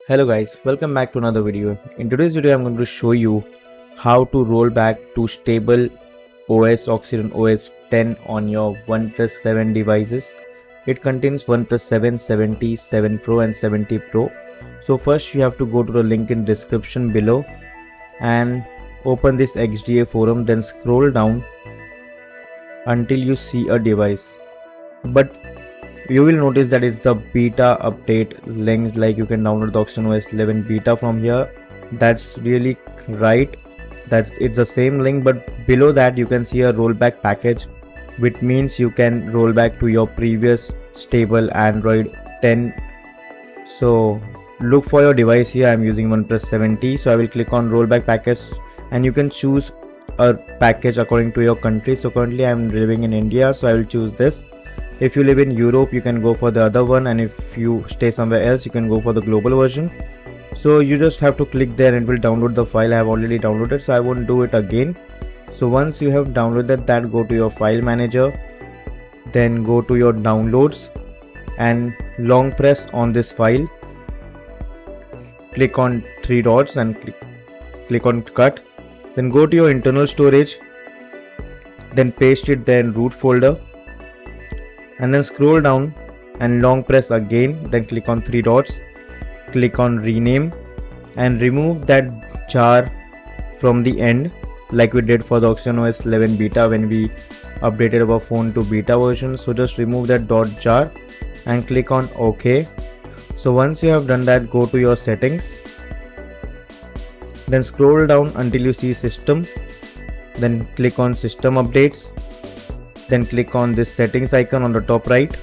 Hello guys, welcome back to another video. In today's video I'm going to show you how to roll back to stable OS Oxygen OS 10 on your OnePlus 7 devices. It contains OnePlus 7, 70, 7 Pro and 70 Pro. So first you have to go to the link in description below and open this XDA forum, then scroll down until you see a device. But you will notice that it's the beta update links, like you can download the Oxygen OS 11 beta from here. That's really right, it's the same link, but below that you can see a rollback package, which means you can roll back to your previous stable Android 10. So look for your device here. I'm using OnePlus 70, so I will click on rollback package and you can choose a package according to your country. So currently I'm living in India, so I will choose this. If you live in Europe, you can go for the other one, and if you stay somewhere else, you can go for the global version. So you just have to click there and it will download the file. I have already downloaded, so I won't do it again. So once you have downloaded that, go to your file manager, then go to your downloads and long press on this file. Click on three dots and click on cut. Then go to your internal storage, then paste it there in root folder, and then scroll down and long press again, then click on three dots, click on rename and remove that jar from the end, like we did for the Oxygen OS 11 beta when we updated our phone to beta version. So just remove that dot jar and click on OK. So once you have done that, go to your settings, then scroll down until you see system, then click on system updates, then click on this settings icon on the top right,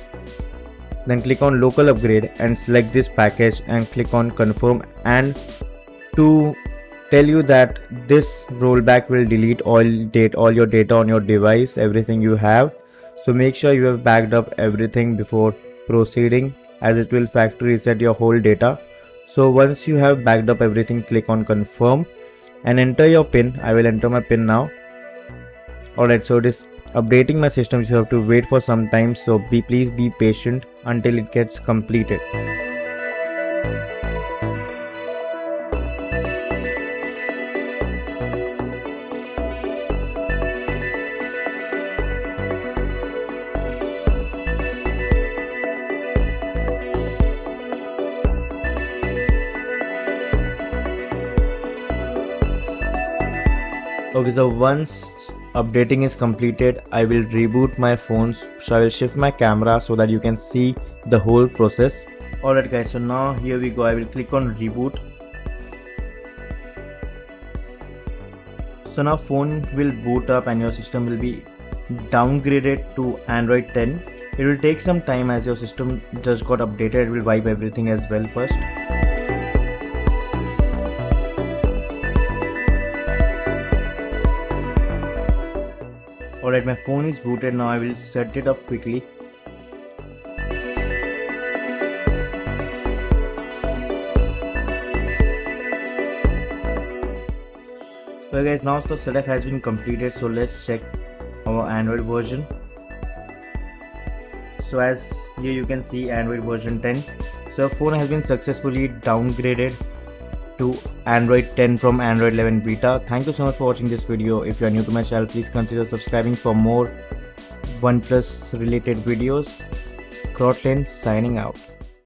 then click on local upgrade and select this package and click on confirm. And to tell you that this rollback will delete all your data on your device, everything you have, so make sure you have backed up everything before proceeding, as it will factory reset your whole data. So once you have backed up everything, click on confirm and enter your pin. I will enter my pin now. Alright, so it is updating my system. You have to wait for some time, so please be patient until it gets completed. Okay, so once updating is completed, I will reboot my phone. So I will shift my camera so that you can see the whole process. Alright guys, so now here we go. I will click on reboot. So now phone will boot up and your system will be downgraded to Android 10. It will take some time as your system just got updated. It will wipe everything as well first. Alright, my phone is booted now. I will set it up quickly. So guys, now the setup has been completed, so let's check our Android version. So as here you can see Android version 10. So phone has been successfully downgraded to Android 10 from Android 11 beta. Thank you so much for watching this video. If you are new to my channel, please consider subscribing for more OnePlus related videos. Crotlin signing out.